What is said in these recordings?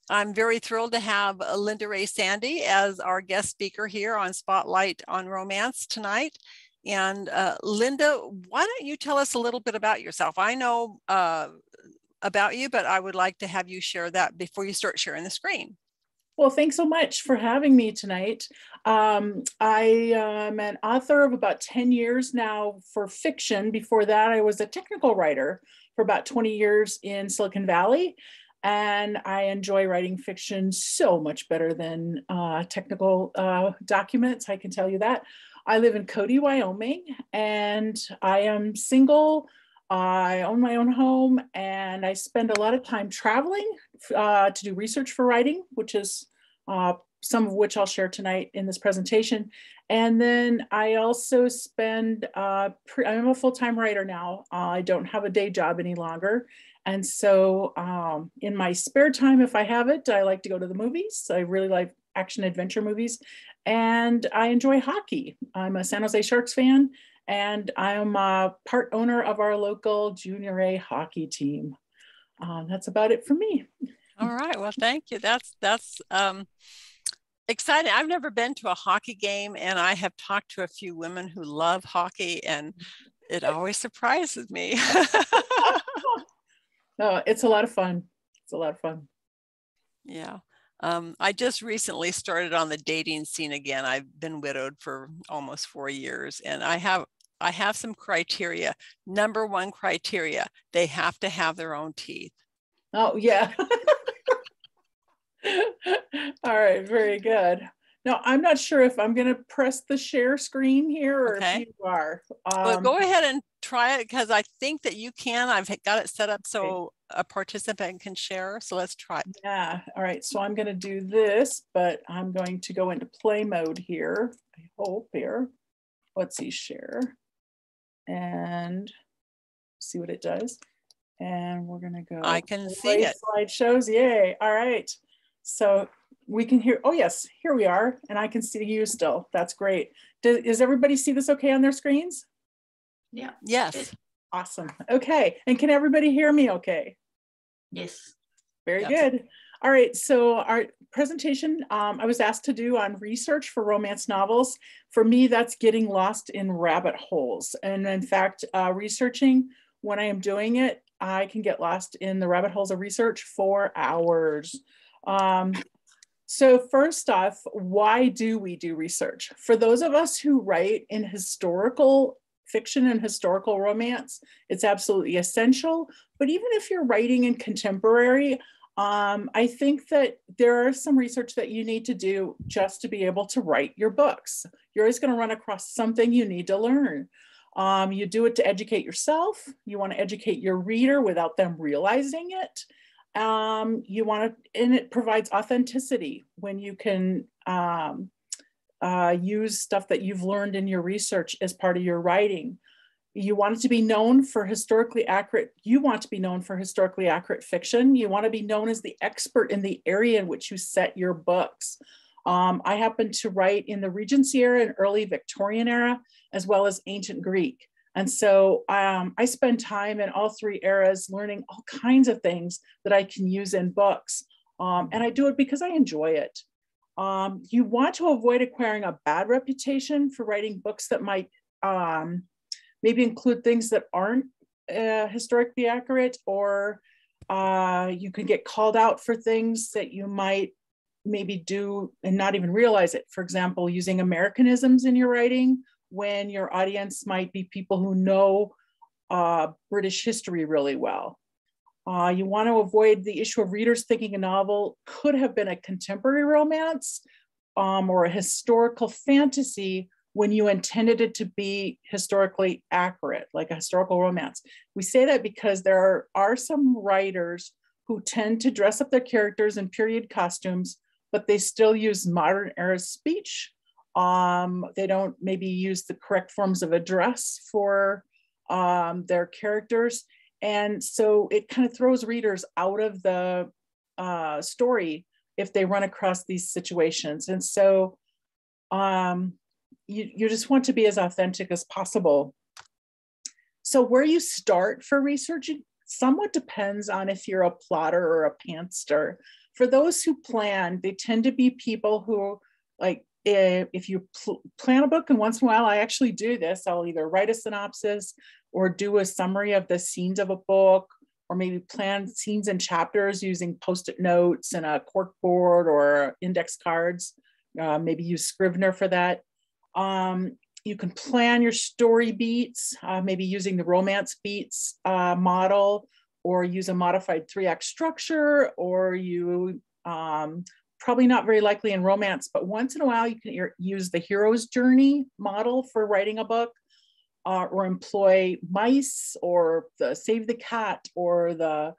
I'm very thrilled to have Linda Rae Sande as our guest speaker here on Spotlight on Romance tonight. And Linda, why don't you tell us a little bit about yourself? I know about you, but I would like to have you share that before you start sharing the screen. Well, thanks so much for having me tonight. I am an author of about 10 years now for fiction. Before that, I was a technical writer for about 20 years in Silicon Valley. And I enjoy writing fiction so much better than technical documents, I can tell you that. I live in Cody, Wyoming, and I am single. I own my own home, and I spend a lot of time traveling to do research for writing, which is some of which I'll share tonight in this presentation. And then I also spend, I'm a full-time writer now. I don't have a day job any longer. And so in my spare time, if I have it, I like to go to the movies. I really like action adventure movies. And I enjoy hockey. I'm a San Jose Sharks fan, and I am a part owner of our local Junior A hockey team. That's about it for me. All right. Well, thank you. That's exciting. I've never been to a hockey game, and I have talked to a few women who love hockey, and it always surprises me. No, it's a lot of fun. It's a lot of fun. Yeah. I just recently started on the dating scene again. I've been widowed for almost 4 years, and I have some criteria. Number one criteria, they have to have their own teeth. Oh, yeah. All right, very good. Now, I'm not sure if I'm going to press the share screen here or if you are. Well, go ahead and try it, because I think that you can. I've got it set up so a participant can share. So let's try it. Yeah. All right. So I'm going to do this, but I'm going to go into play mode here. I hope here. Let's see, share and see what it does. And we're going to go. I can see it. Slideshows. Yay. All right. So we can hear. Oh, yes. Here we are. And I can see you still. That's great. Does everybody see this okay on their screens? Yeah. Yes. Awesome. Okay. And can everybody hear me okay? Yes. Very good. All right. So our presentation I was asked to do on research for romance novels. For me, that's getting lost in rabbit holes. And in fact, researching, when I am doing it, I can get lost in the rabbit holes of research for hours. So first off, why do we do research? For those of us who write in historical fiction and historical romance, it's absolutely essential. But even if you're writing in contemporary, I think that there are some research that you need to do just to be able to write your books. You're always going to run across something you need to learn. You do it to educate yourself. You want to educate your reader without them realizing it. You want to, and it provides authenticity when you can use stuff that you've learned in your research as part of your writing. You want it to be known for historically accurate. You want to be known for historically accurate fiction. You want to be known as the expert in the area in which you set your books. I happen to write in the Regency era and early Victorian era, as well as ancient Greek. And so I spend time in all three eras learning all kinds of things that I can use in books. And I do it because I enjoy it. You want to avoid acquiring a bad reputation for writing books that might maybe include things that aren't historically accurate, or you can get called out for things that you might maybe do and not even realize it. For example, using Americanisms in your writing when your audience might be people who know British history really well. You want to avoid the issue of readers thinking a novel could have been a contemporary romance or a historical fantasy when you intended it to be historically accurate, like a historical romance. We say that because there are some writers who tend to dress up their characters in period costumes, but they still use modern era speech. They don't maybe use the correct forms of address for their characters. And so it kind of throws readers out of the story if they run across these situations. And so you just want to be as authentic as possible. So where you start for researching somewhat depends on if you're a plotter or a pantster. For those who plan, they tend to be people who, like, if you plan a book, and once in a while I actually do this, I'll either write a synopsis or do a summary of the scenes of a book, or maybe plan scenes and chapters using post-it notes and a cork board or index cards. Maybe use Scrivener for that. You can plan your story beats, maybe using the romance beats model, or use a modified 3-act structure, or you probably not very likely in romance, but once in a while you can use the hero's journey model for writing a book, or employ mice, or the save the cat, or the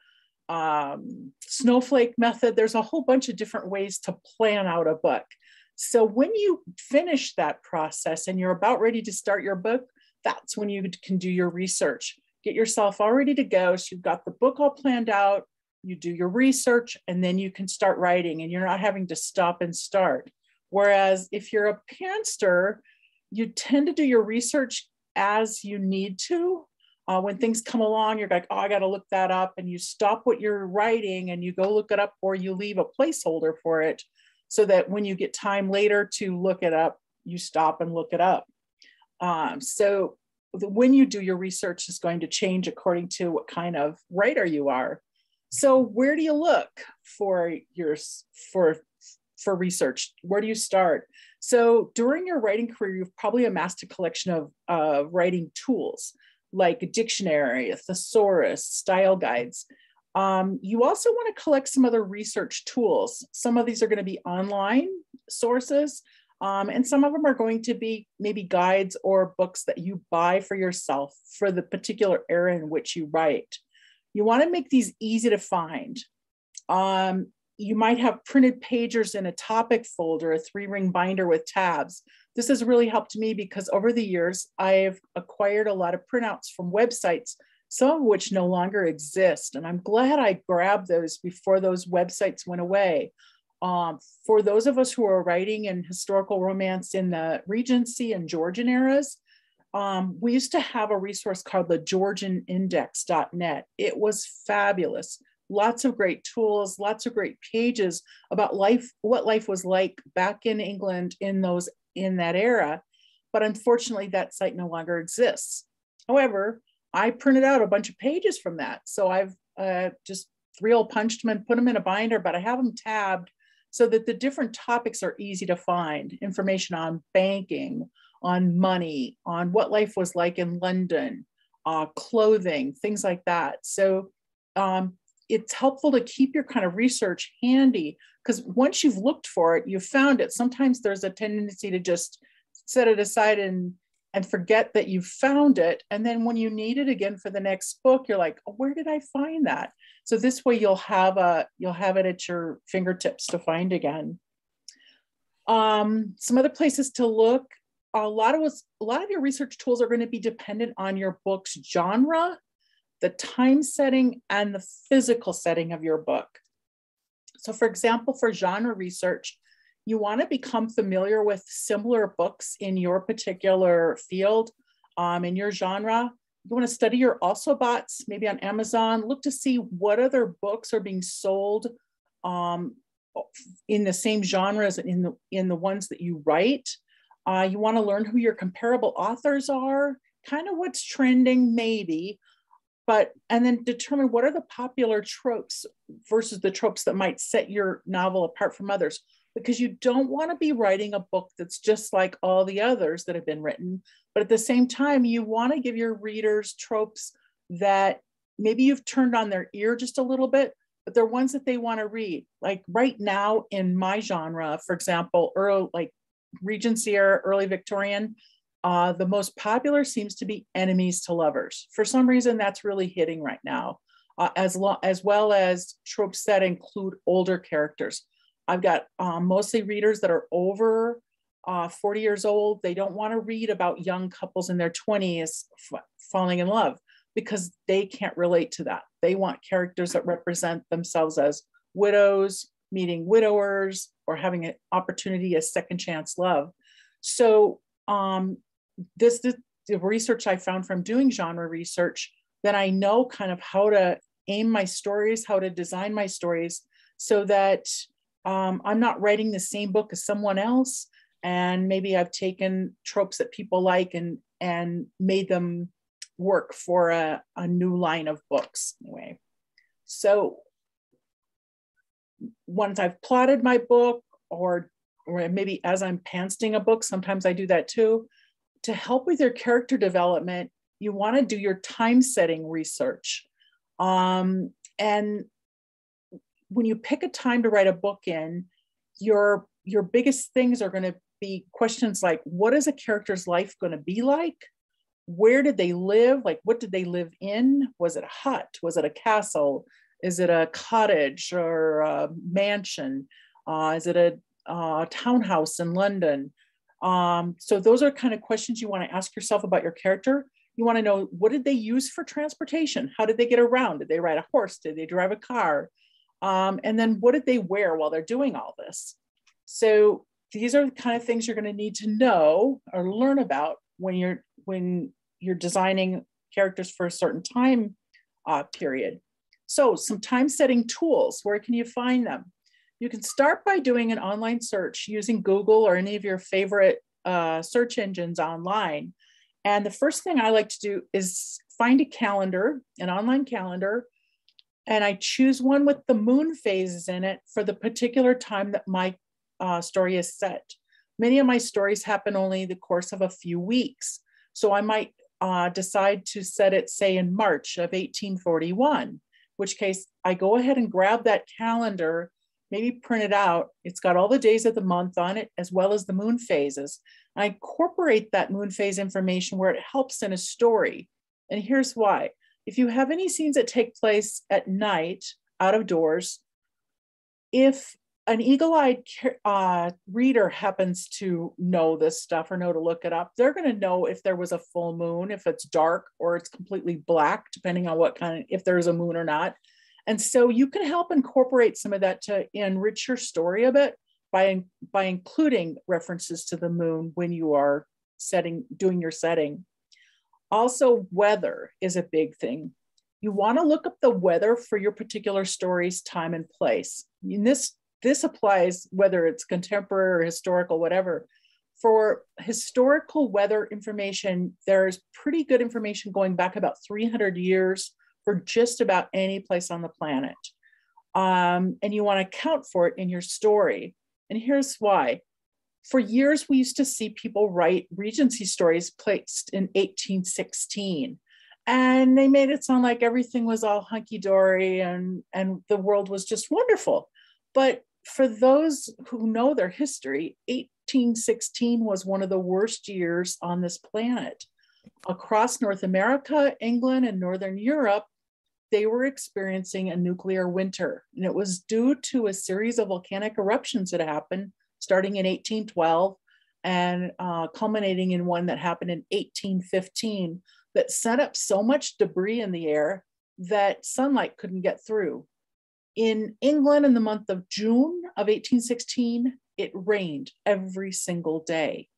snowflake method. There's a whole bunch of different ways to plan out a book. So when you finish that process and you're about ready to start your book, that's when you can do your research. Get yourself all ready to go. So you've got the book all planned out, you do your research, and then you can start writing, and you're not having to stop and start. Whereas if you're a pantser, you tend to do your research as you need to. When things come along, you're like, oh, I got to look that up. And you stop what you're writing and you go look it up, or you leave a placeholder for it so that when you get time later to look it up, you stop and look it up. So when you do your research is going to change according to what kind of writer you are. So where do you look for research? Where do you start? So during your writing career, you've probably amassed a collection of writing tools like a dictionary, a thesaurus, style guides. You also want to collect some other research tools. Some of these are going to be online sources, and some of them are going to be maybe guides or books that you buy for yourself for the particular area in which you write. You want to make these easy to find. You might have printed pagers in a topic folder, a 3-ring binder with tabs. This has really helped me because over the years, I've acquired a lot of printouts from websites, some of which no longer exist. And I'm glad I grabbed those before those websites went away. For those of us who are writing in historical romance in the Regency and Georgian eras, we used to have a resource called the georgianindex.net. It was fabulous. Lots of great tools, lots of great pages about life, what life was like back in England in that era. But unfortunately, that site no longer exists. However, I printed out a bunch of pages from that. So I've just 3-hole punched them and put them in a binder, but I have them tabbed so that the different topics are easy to find. Information on banking, on money, on what life was like in London, clothing, things like that. So it's helpful to keep your kind of research handy, because once you've looked for it, you've found it. Sometimes there's a tendency to just set it aside and forget that you found it. And then when you need it again for the next book, you're like, oh, where did I find that? So this way you'll have it at your fingertips to find again. Some other places to look. A lot of your research tools are going to be dependent on your book's genre, the time setting, and the physical setting of your book. So for example, for genre research, you want to become familiar with similar books in your particular field, in your genre. You want to study your also bots, maybe on Amazon, look to see what other books are being sold in the same genres in the ones that you write. You want to learn who your comparable authors are, kind of what's trending maybe, and then determine what are the popular tropes versus the tropes that might set your novel apart from others. Because you don't want to be writing a book that's just like all the others that have been written. But at the same time, you want to give your readers tropes that maybe you've turned on their ear just a little bit, but they're ones that they want to read. Like right now in my genre, for example, like Regency era, early Victorian, the most popular seems to be enemies to lovers. For some reason, that's really hitting right now, as well as tropes that include older characters. I've got mostly readers that are over 40 years old. They don't want to read about young couples in their 20s falling in love because they can't relate to that. They want characters that represent themselves as widows, meeting widowers, or having an opportunity as second chance love. So this is the research I found from doing genre research, that I know kind of how to aim my stories, how to design my stories, so that I'm not writing the same book as someone else. And maybe I've taken tropes that people like and made them work for a new line of books anyway. So once I've plotted my book, or maybe as I'm pantsing a book, sometimes I do that too, to help with your character development, you want to do your time setting research. And when you pick a time to write a book in, your biggest things are going to be questions like, what is a character's life going to be like? Where did they live? Like, what did they live in? Was it a hut? Was it a castle? Is it a cottage or a mansion? Is it a townhouse in London? So those are kind of questions you want to ask yourself about your character. You want to know, what did they use for transportation? How did they get around? Did they ride a horse? Did they drive a car? And then what did they wear while they're doing all this? So these are the kind of things you're going to need to know or learn about when you're designing characters for a certain time period. So some time setting tools, where can you find them? You can start by doing an online search using Google or any of your favorite search engines online. And the first thing I like to do is find a calendar, an online calendar, and I choose one with the moon phases in it for the particular time that my story is set. Many of my stories happen only the course of a few weeks. So I might decide to set it, say, in March of 1841, which case I go ahead and grab that calendar, maybe print it out. It's got all the days of the month on it, as well as the moon phases. I incorporate that moon phase information where it helps in a story. And here's why. If you have any scenes that take place at night, out of doors, if an eagle-eyed reader happens to know this stuff or know to look it up, they're going to know if there was a full moon, if it's dark or it's completely black, depending on what kind of, if there's a moon or not. And so you can help incorporate some of that to enrich your story a bit by including references to the moon when you are doing your setting. Also, weather is a big thing. You want to look up the weather for your particular story's time and place. And this applies whether it's contemporary or historical, whatever. For historical weather information, there's pretty good information going back about 300 years for just about any place on the planet. And you want to account for it in your story. And here's why. For years, we used to see people write Regency stories placed in 1816. And they made it sound like everything was all hunky-dory and the world was just wonderful. But for those who know their history, 1816 was one of the worst years on this planet. Across North America, England, and Northern Europe, they were experiencing a nuclear winter. And it was due to a series of volcanic eruptions that happened starting in 1812 and culminating in one that happened in 1815 that sent up so much debris in the air that sunlight couldn't get through. In England, in the month of June of 1816, it rained every single day.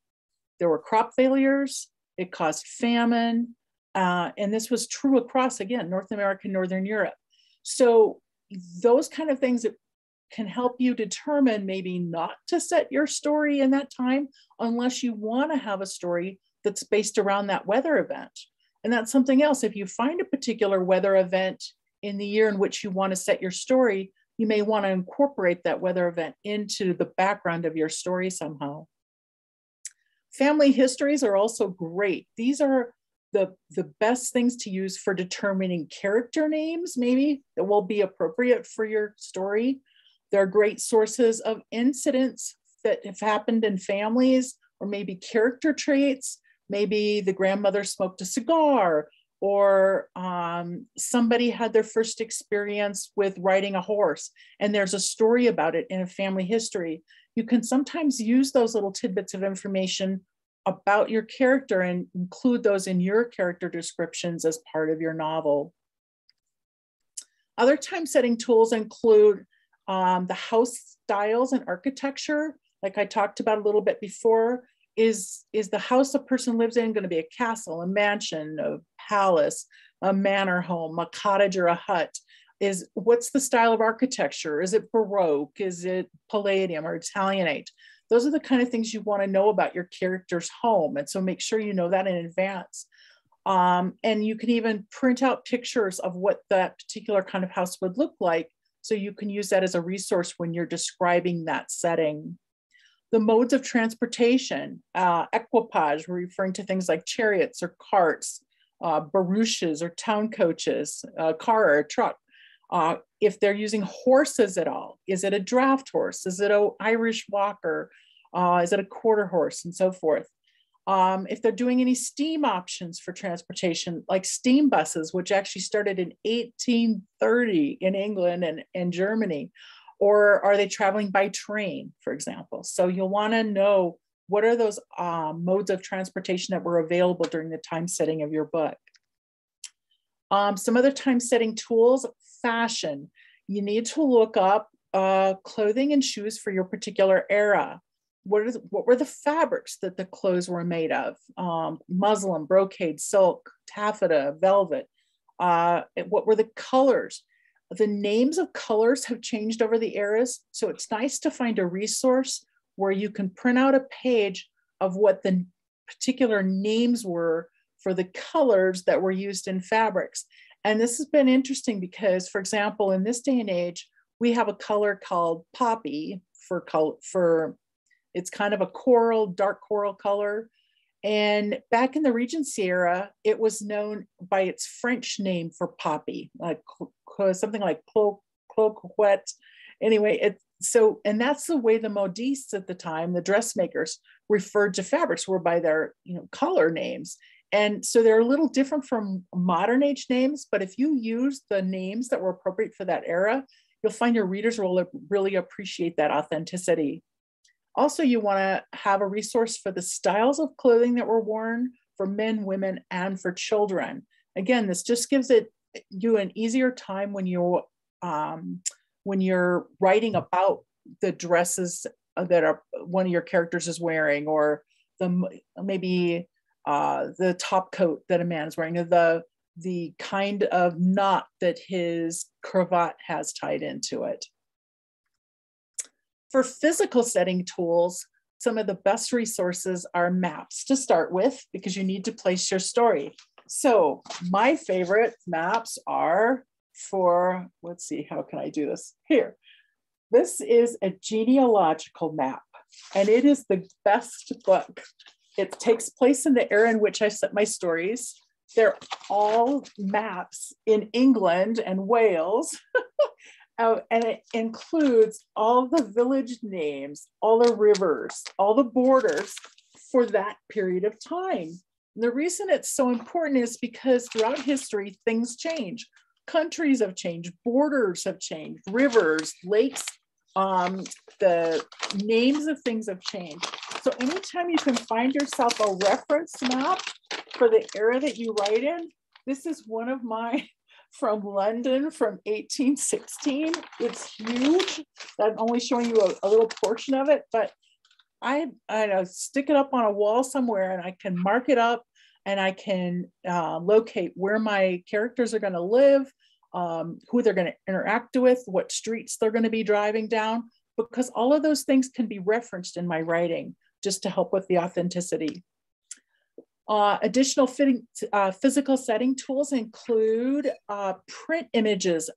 There were crop failures, it caused famine, and this was true across, again, North America, Northern Europe. So those kind of things that can help you determine maybe not to set your story in that time unless you want to have a story that's based around that weather event. And that's something else. If you find a particular weather event in the year in which you want to set your story, you may want to incorporate that weather event into the background of your story somehow. Family histories are also great. These are the best things to use for determining character names, maybe, that will be appropriate for your story. They're great sources of incidents that have happened in families, or maybe character traits. Maybe the grandmother smoked a cigar, or somebody had their first experience with riding a horse, and there's a story about it in a family history. You can sometimes use those little tidbits of information about your character and include those in your character descriptions as part of your novel. Other time setting tools include the house styles and architecture, like I talked about a little bit before. Is the house a person lives in going to be a castle, a mansion, a palace, a manor home, a cottage, or a hut? is what's the style of architecture? Is it Baroque? Is it Palladium or Italianate? Those are the kind of things you want to know about your character's home. And so make sure you know that in advance. And you can even print out pictures of what that particular kind of house would look like, so you can use that as a resource when you're describing that setting. The modes of transportation, equipage, we're referring to things like chariots or carts, barouches or town coaches, a car or a truck. If they're using horses at all, is it a draft horse? Is it an Irish walker? Is it a quarter horse, and so forth? If they're doing any steam options for transportation, like steam buses, which actually started in 1830 in England and Germany, or are they traveling by train, for example? So you'll want to know what are those modes of transportation that were available during the time setting of your book. Some other time setting tools, fashion. You need to look up clothing and shoes for your particular era. What were the fabrics that the clothes were made of? Muslin, brocade, silk, taffeta, velvet. What were the colors? The names of colors have changed over the eras. So it's nice to find a resource where you can print out a page of what the particular names were for the colors that were used in fabrics. And this has been interesting because, for example, in this day and age, we have a color called poppy for it's kind of a coral, dark coral color. And back in the Regency era, it was known by its French name for poppy, like something like cloquet. Anyway, and that's the way the modistes at the time, the dressmakers, referred to fabrics, were by their color names. And so they're a little different from modern age names, but if you use the names that were appropriate for that era, you'll find your readers will really appreciate that authenticity. Also, you want to have a resource for the styles of clothing that were worn for men, women, and for children. Again, this just gives you an easier time when you're writing about the dresses that one of your characters is wearing, or maybe the top coat that a man is wearing, or the kind of knot that his cravat has tied into it. For physical setting tools, some of the best resources are maps to start with, because you need to place your story. So my favorite maps are for, let's see, how can I do this? Here. This is a genealogical map, and it is the best book. It takes place in the era in which I set my stories. They're all maps in England and Wales. And it includes all the village names, all the rivers, all the borders for that period of time. And the reason it's so important is because throughout history, things change. Countries have changed, borders have changed, rivers, lakes, the names of things have changed. So anytime you can find yourself a reference map for the era that you write in, this is one of my from London from 1816. It's huge. I'm only showing you a little portion of it, but I stick it up on a wall somewhere, and I can mark it up, and I can locate where my characters are going to live, who they're going to interact with, what streets they're going to be driving down, because all of those things can be referenced in my writing just to help with the authenticity. Additional physical setting tools include print images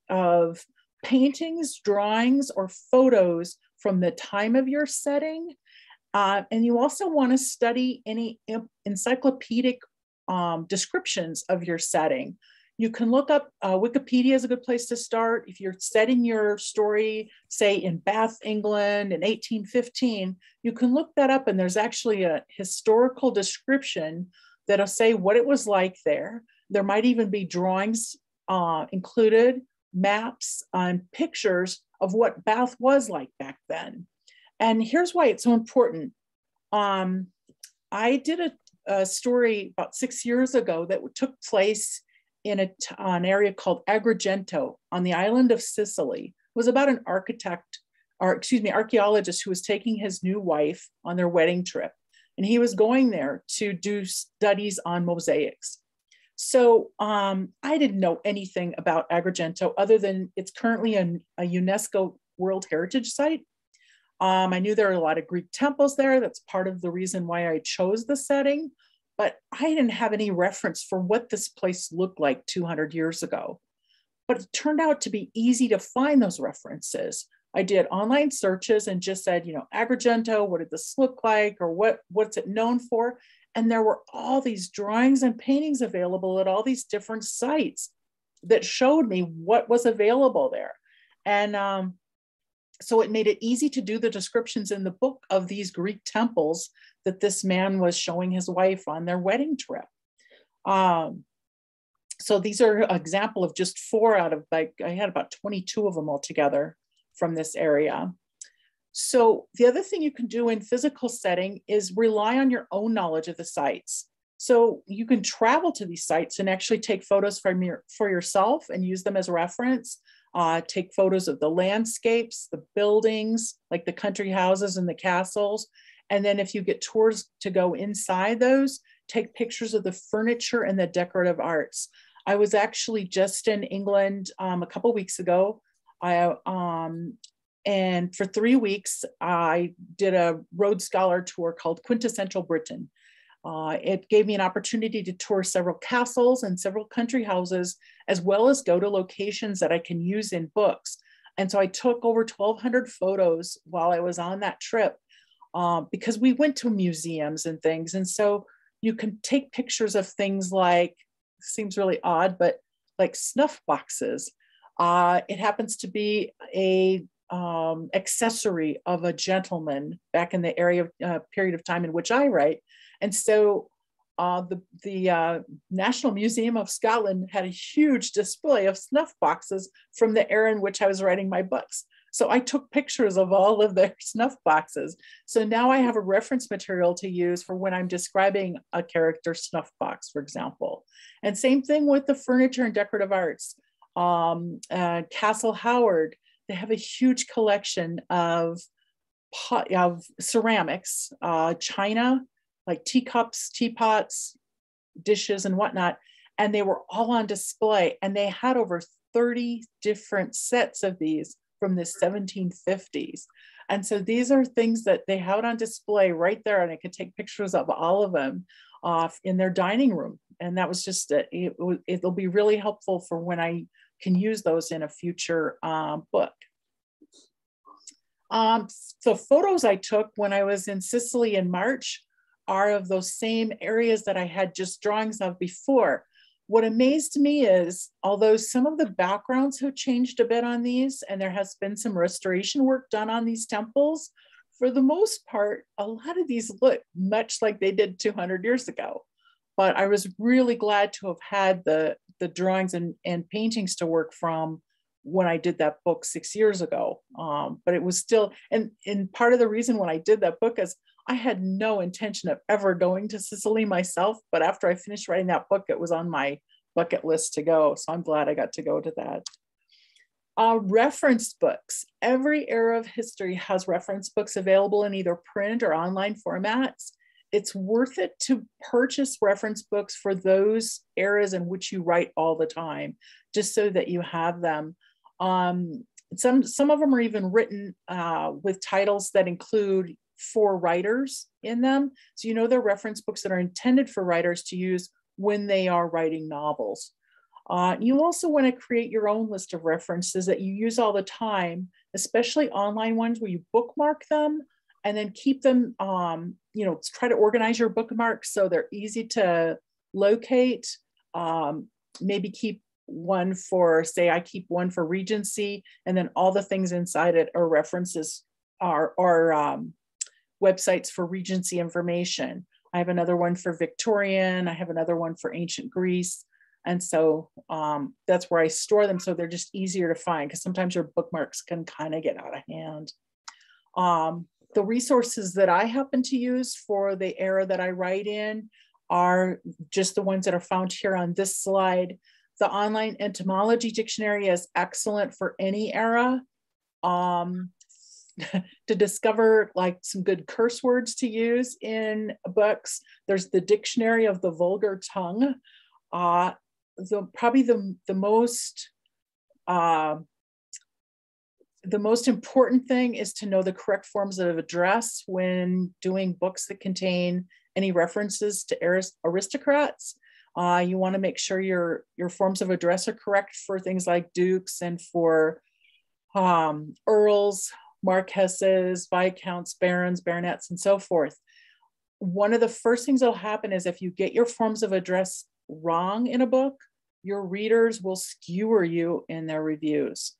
of paintings, drawings, or photos from the time of your setting. And you also want to study any encyclopedic descriptions of your setting. You can look up, Wikipedia is a good place to start. If you're setting your story, say in Bath, England in 1815, you can look that up, and there's actually a historical description that'll say what it was like there. There might even be drawings included, maps and pictures of what Bath was like back then. And here's why it's so important. I did a story about 6 years ago that took place in an area called Agrigento on the island of Sicily. It was about an archaeologist who was taking his new wife on their wedding trip. And he was going there to do studies on mosaics. So I didn't know anything about Agrigento other than it's currently a UNESCO World Heritage Site. I knew there are a lot of Greek temples there. That's part of the reason why I chose the setting, but I didn't have any reference for what this place looked like 200 years ago. But it turned out to be easy to find those references. I did online searches and just said, Agrigento, what did this look like? Or what's it known for? And there were all these drawings and paintings available at all these different sites that showed me what was available there. And so it made it easy to do the descriptions in the book of these Greek temples that this man was showing his wife on their wedding trip. So these are an example of just 4 out of, I had about 22 of them altogether from this area. So the other thing you can do in physical setting is rely on your own knowledge of the sites. So you can travel to these sites and actually take photos for yourself and use them as reference. Take photos of the landscapes, the buildings, like the country houses and the castles. And then if you get tours to go inside those, take pictures of the furniture and the decorative arts. I was actually just in England a couple of weeks ago. And for 3 weeks, I did a Rhodes Scholar tour called Quintessential Britain. It gave me an opportunity to tour several castles and several country houses, as well as go to locations that I can use in books. And so I took over 1,200 photos while I was on that trip because we went to museums and things. And so you can take pictures of things like, seems really odd, but like snuff boxes. It happens to be a accessory of a gentleman back in the period of time in which I write. And so the National Museum of Scotland had a huge display of snuff boxes from the era in which I was writing my books. So I took pictures of all of their snuff boxes. So now I have a reference material to use for when I'm describing a character snuff box, for example. And same thing with the furniture and decorative arts. Castle Howard, they have a huge collection of ceramics, china, like teacups, teapots, dishes, and whatnot. And they were all on display. And they had over 30 different sets of these from the 1750s. And so these are things that they had on display right there. And I could take pictures of all of them in their dining room. And that was just, it'll be really helpful for when I can use those in a future book. The photos I took when I was in Sicily in March are of those same areas that I had just drawings of before. What amazed me is, although some of the backgrounds have changed a bit on these, and there has been some restoration work done on these temples, for the most part, a lot of these look much like they did 200 years ago. But I was really glad to have had the drawings and paintings to work from when I did that book 6 years ago. But it was still, and part of the reason when I did that book is I had no intention of ever going to Sicily myself, but after I finished writing that book, it was on my bucket list to go. So I'm glad I got to go to that. Reference books. Every era of history has reference books available in either print or online formats. It's worth it to purchase reference books for those eras in which you write all the time, just so that you have them. Some of them are even written with titles that include for writers in them. So they're reference books that are intended for writers to use when they are writing novels. You also want to create your own list of references that you use all the time, especially online ones where you bookmark them and then keep them, try to organize your bookmarks so they're easy to locate. Maybe keep one for, say, I keep one for Regency, and then all the things inside it are references are websites for Regency information. I have another one for Victorian. I have another one for ancient Greece. And so that's where I store them. So they're just easier to find, because sometimes your bookmarks can kind of get out of hand. The resources that I happen to use for the era that I write in are just the ones that are found here on this slide. The online etymology dictionary is excellent for any era. To discover like some good curse words to use in books, there's the Dictionary of the Vulgar Tongue. Probably the most important thing is to know the correct forms of address when doing books that contain any references to aristocrats. You want to make sure your forms of address are correct for things like dukes and for earls, marquesses, viscounts, barons, baronets, and so forth. One of the first things that'll happen is if you get your forms of address wrong in a book, your readers will skewer you in their reviews.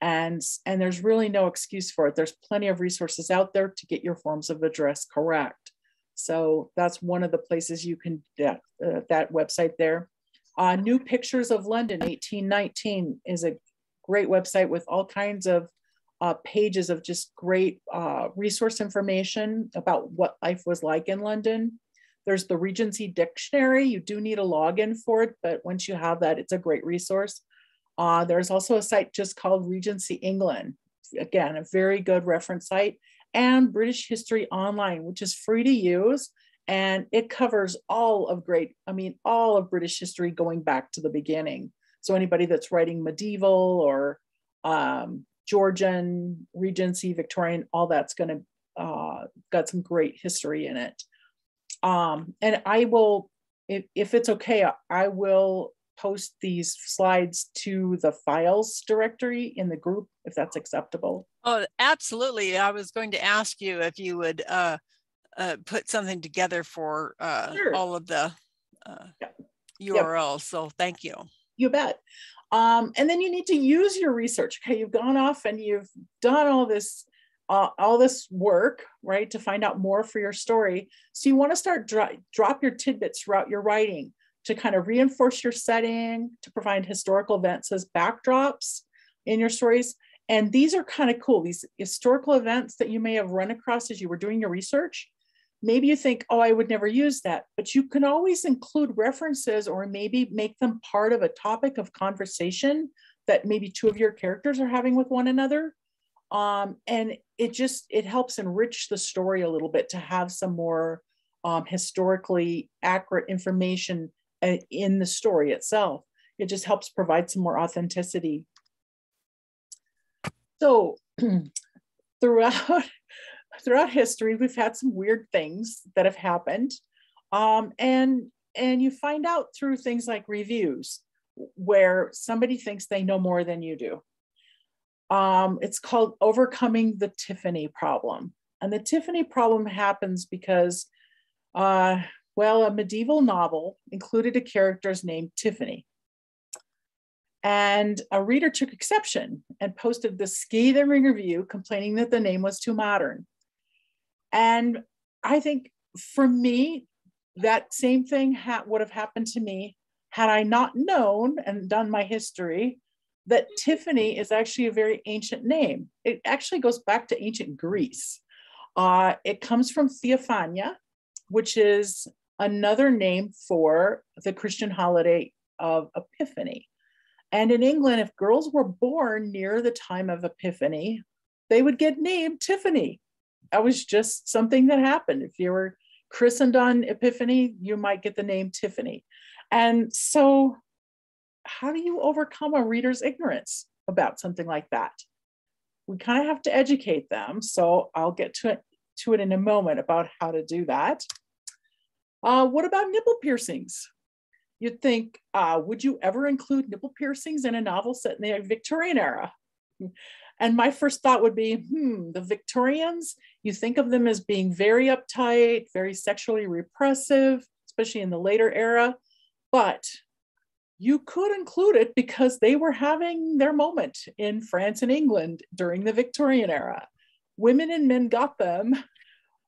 And there's really no excuse for it. There's plenty of resources out there to get your forms of address correct. So that's one of the places you can, that website there. New Pictures of London, 1819 is a great website with all kinds of pages of just great resource information about what life was like in London. There's the Regency Dictionary. You do need a login for it, but once you have that, it's a great resource. There's also a site just called Regency England. Again, a very good reference site. And British History Online, which is free to use. And it covers all of British history going back to the beginning. So anybody that's writing medieval or Georgian, Regency, Victorian, all that's going to got some great history in it. And I will, if it's okay, I will post these slides to the files directory in the group, if that's acceptable. Oh, absolutely. I was going to ask you if you would put something together for Sure. all of the URLs. Yep. So thank you. You bet. And then you need to use your research. Okay, you've gone off and you've done all this work, right, to find out more for your story. So you want to start drop your tidbits throughout your writing to kind of reinforce your setting, to provide historical events as backdrops in your stories. And these are kind of cool. These historical events that you may have run across as you were doing your research. Maybe you think, oh, I would never use that, but you can always include references or maybe make them part of a topic of conversation that maybe two of your characters are having with one another. And it helps enrich the story a little bit to have some more historically accurate information in the story itself. It just helps provide some more authenticity. So throughout history, we've had some weird things that have happened. And you find out through things like reviews where somebody thinks they know more than you do. It's called overcoming the Tiffany problem. And the Tiffany problem happens because, a medieval novel included a character named Tiffany. And a reader took exception and posted this scathing review complaining that the name was too modern. And I think for me, that same thing would have happened to me had I not known and done my history that Tiffany is actually a very ancient name. It actually goes back to ancient Greece. It comes from Theophania, which is another name for the Christian holiday of Epiphany. And in England, if girls were born near the time of Epiphany, they would get named Tiffany. That was just something that happened. If you were christened on Epiphany, you might get the name Tiffany. And so how do you overcome a reader's ignorance about something like that? We kind of have to educate them. So I'll get to it in a moment about how to do that. What about nipple piercings? You'd think, would you ever include nipple piercings in a novel set in the Victorian era? And my first thought would be, the Victorians, you think of them as being very uptight, very sexually repressive, especially in the later era, but you could include it because they were having their moment in France and England during the Victorian era. Women and men got them.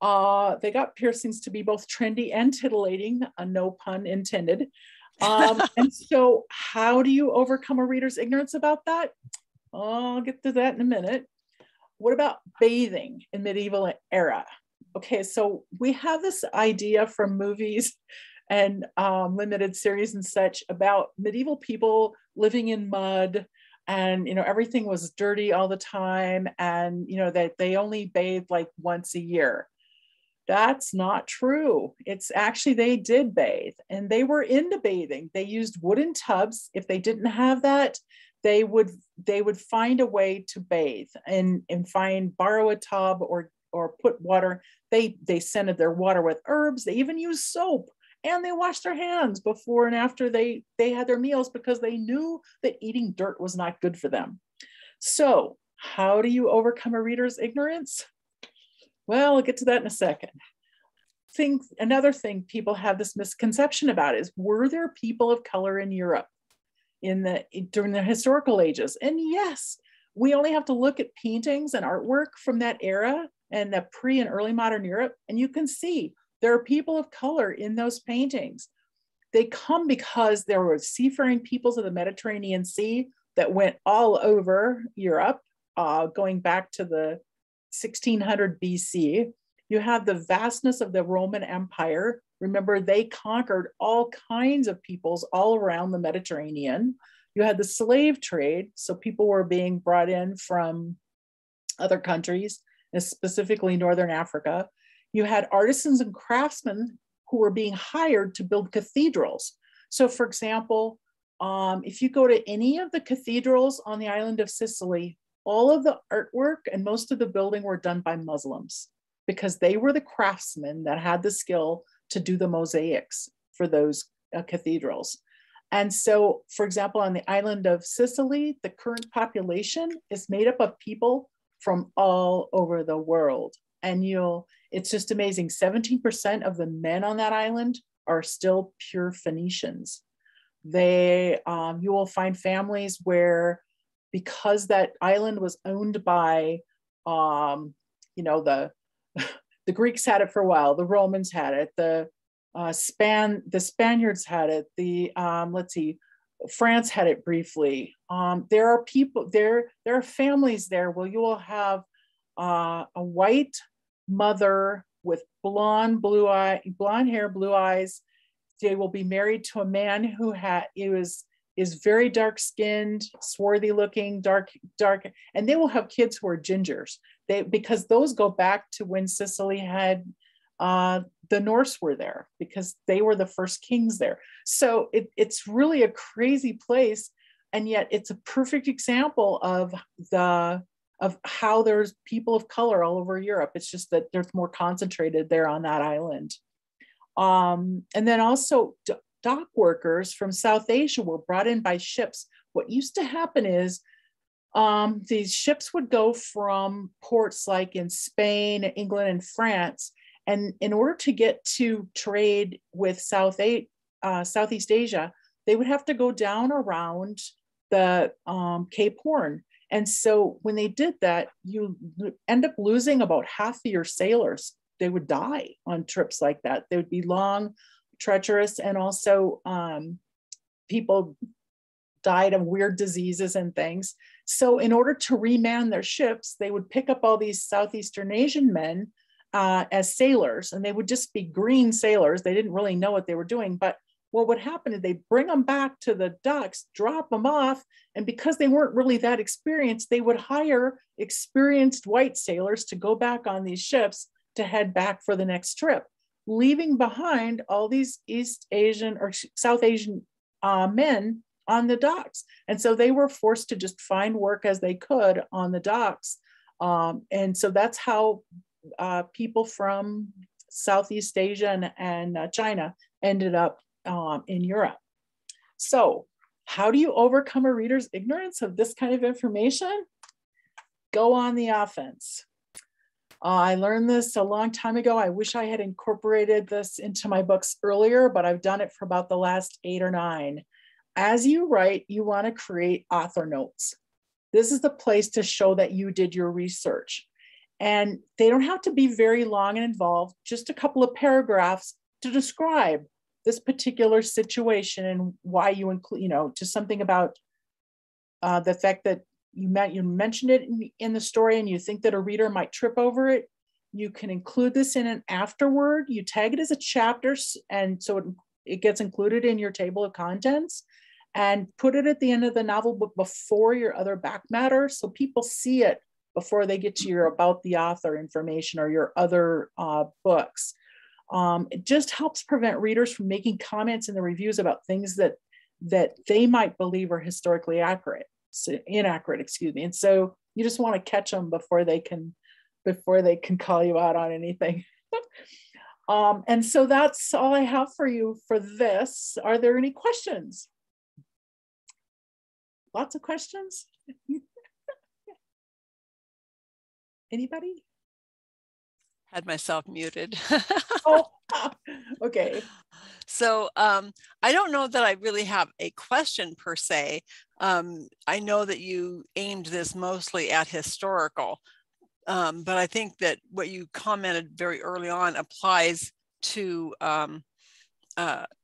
They got piercings to be both trendy and titillating, no pun intended. And so how do you overcome a reader's ignorance about that? I'll get to that in a minute. What about bathing in medieval era? Okay, so we have this idea from movies and limited series and such about medieval people living in mud, and everything was dirty all the time, and that they only bathed like once a year. That's not true. It's actually, they did bathe and they were into bathing. They used wooden tubs. If they didn't have that, they would find a way to bathe and borrow a tub or put water. They scented their water with herbs. They even used soap, and they washed their hands before and after they had their meals, because they knew that eating dirt was not good for them. So how do you overcome a reader's ignorance? Well, I'll get to that in a second. Another thing people have this misconception about is, were there people of color in Europe during the historical ages? And yes, we only have to look at paintings and artwork from that era and the pre and early modern Europe, and you can see there are people of color in those paintings. They come because there were seafaring peoples of the Mediterranean Sea that went all over Europe, going back to the 1600 BC. You have the vastness of the Roman Empire. Remember, they conquered all kinds of peoples all around the Mediterranean. You had the slave trade, so people were being brought in from other countries, and specifically Northern Africa. You had artisans and craftsmen who were being hired to build cathedrals. So for example, if you go to any of the cathedrals on the island of Sicily, all of the artwork and most of the building were done by Muslims, because they were the craftsmen that had the skill to do the mosaics for those cathedrals. And so, for example, on the island of Sicily, the current population is made up of people from all over the world. And it's just amazing. 17% of the men on that island are still pure Phoenicians. You will find families where, because that island was owned by, the Greeks had it for a while, the Romans had it, the Spaniards had it, France had it briefly. There are families there where you will have a white mother with blonde hair, blue eyes. They will be married to a man who is very dark skinned, swarthy looking, dark, and they will have kids who are gingers. Because those go back to when Sicily had the Norse were there, because they were the first kings there. So it's really a crazy place, and yet it's a perfect example of how there's people of color all over Europe. It's just that there's more concentrated there on that island. And then also dock workers from South Asia were brought in by ships. What used to happen is these ships would go from ports like in Spain, England, and France. And in order to get to trade with Southeast Asia, they would have to go down around the Cape Horn. And so when they did that, you end up losing about half of your sailors. They would die on trips like that. They would be long, treacherous, and also people died of weird diseases and things. So in order to reman their ships, they would pick up all these Southeastern Asian men as sailors, and they would just be green sailors. They didn't really know what they were doing, but what would happen is they bring them back to the docks, drop them off, and because they weren't really that experienced, they would hire experienced white sailors to go back on these ships to head back for the next trip, leaving behind all these East Asian or South Asian men on the docks. And so they were forced to just find work as they could on the docks. And so that's how people from Southeast Asia and China ended up in Europe. So how do you overcome a reader's ignorance of this kind of information? Go on the offense. I learned this a long time ago. I wish I had incorporated this into my books earlier, but I've done it for about the last 8 or 9. As you write, you want to create author notes. This is the place to show that you did your research. And they don't have to be very long and involved, just a couple of paragraphs to describe this particular situation and why you include, just something about the fact that you mentioned it in the story and you think that a reader might trip over it. You can include this in an afterword. You tag it as a chapter, and so it gets included in your table of contents, and put it at the end of the novel book before your other back matter, so people see it before they get to your about the author information or your other books. It just helps prevent readers from making comments in the reviews about things that they might believe are historically inaccurate, excuse me. And so you just want to catch them before they can call you out on anything. And so that's all I have for you for this. Are there any questions? Lots of questions? Anybody? Had myself muted. Oh, okay. So I don't know that I really have a question per se. I know that you aimed this mostly at historical, but I think that what you commented very early on applies to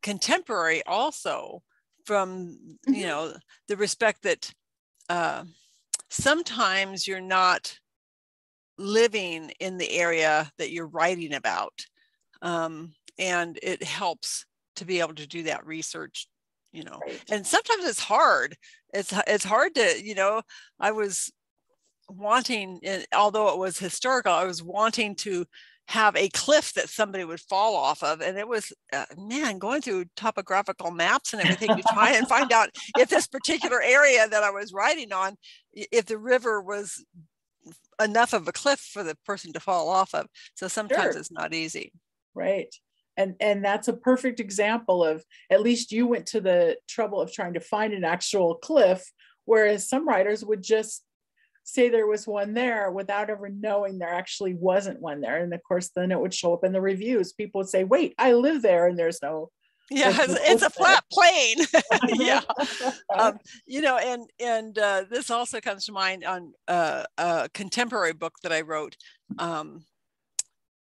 contemporary also, from you know, the respect that sometimes you're not living in the area that you're writing about, and it helps to be able to do that research, you know. Right. And sometimes it's hard. It's hard to, you know, I was wanting, although it was historical, I was wanting to have a cliff that somebody would fall off of, and it was man, going through topographical maps and everything to try and find out if this particular area that I was writing on, if the river was enough of a cliff for the person to fall off of. So sometimes Sure. it's not easy. Right. And that's a perfect example of, at least you went to the trouble of trying to find an actual cliff, whereas some writers would just say there was one there without ever knowing there actually wasn't one there. And of course, then it would show up in the reviews. People would say, wait, I live there, and there's no. Yeah, it's a flat plain. Yeah. You know, and this also comes to mind on a contemporary book that I wrote.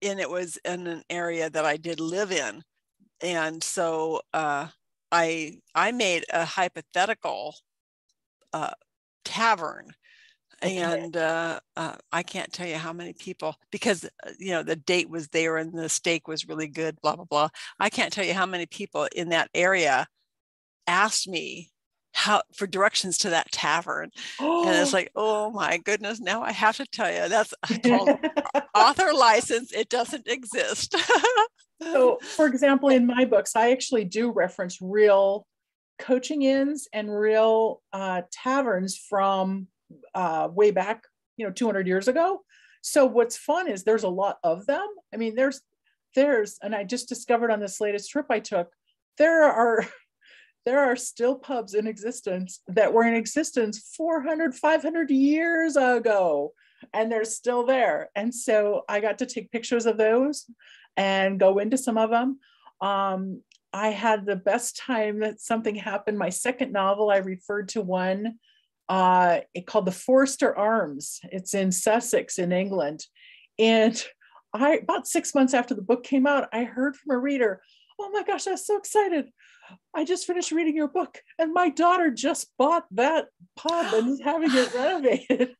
And it was in an area that I did live in. And so I made a hypothetical tavern. Okay. And I can't tell you how many people, because you know, the date was there and the steak was really good, blah, blah, blah. I can't tell you how many people in that area asked me for directions to that tavern. And it's like, oh my goodness, now I have to tell you, that's called author license. It doesn't exist. So, for example, in my books, I actually do reference real coaching inns and real taverns from way back, 200 years ago. So what's fun is there's a lot of them. I mean, there's, and I just discovered on this latest trip I took, there are still pubs in existence that were in existence 400, 500 years ago, and they're still there. And so I got to take pictures of those and go into some of them. I had the best time that something happened. My second novel, I referred to one called The Forster Arms. It's in Sussex in England. And about 6 months after the book came out, I heard from a reader, oh my gosh, I was so excited. I just finished reading your book and my daughter just bought that pub and is having it renovated.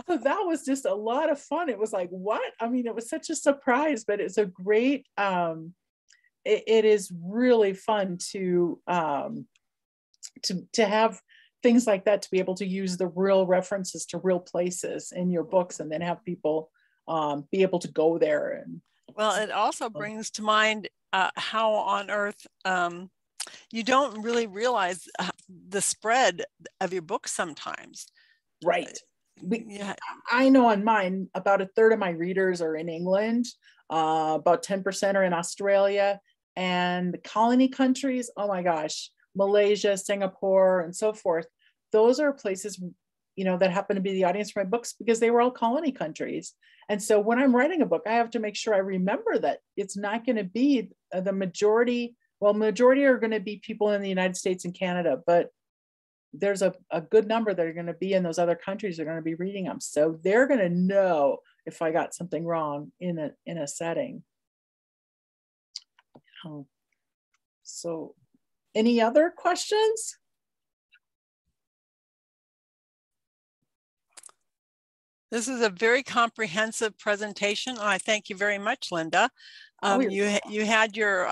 So that was just a lot of fun. It was like, what? I mean, it was such a surprise, but it's a great, it is really fun to have things like that, to be able to use the real references to real places in your books and then have people be able to go there. And well, it also brings to mind how on earth you don't really realize the spread of your book sometimes. Right. Yeah. I know on mine, about a third of my readers are in England, about 10% are in Australia, and the colony countries, oh my gosh, Malaysia, Singapore, and so forth. Those are places, that happen to be the audience for my books because they were all colony countries. And so when I'm writing a book, I have to make sure I remember that it's not going to be the majority. Well, majority are going to be people in the United States and Canada, but there's a good number that are going to be in those other countries are going to be reading them. So they're going to know if I got something wrong in a setting. So any other questions? This is a very comprehensive presentation. I thank you very much, Linda. You had your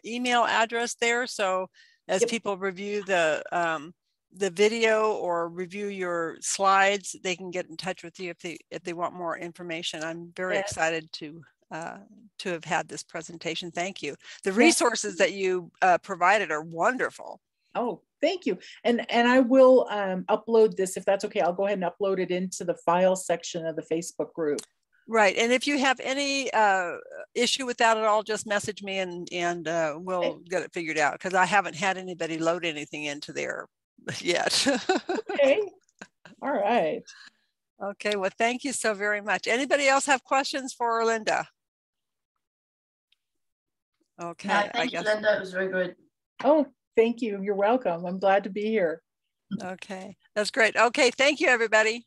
email address there, so as people review the the video or review your slides, they can get in touch with you if they want more information. I'm very excited to have had this presentation. Thank you. The resources that you provided are wonderful. Oh, thank you. And I will upload this, if that's okay. I'll go ahead and upload it into the file section of the Facebook group. Right. And if you have any issue with that at all, just message me and we'll get it figured out, because I haven't had anybody load anything into there yet. Okay. All right. Okay. Well, thank you so very much. Anybody else have questions for Linda? Okay. No, thank you, Linda. It was very good. Oh, thank you. You're welcome. I'm glad to be here. Okay. That's great. Okay. Thank you, everybody.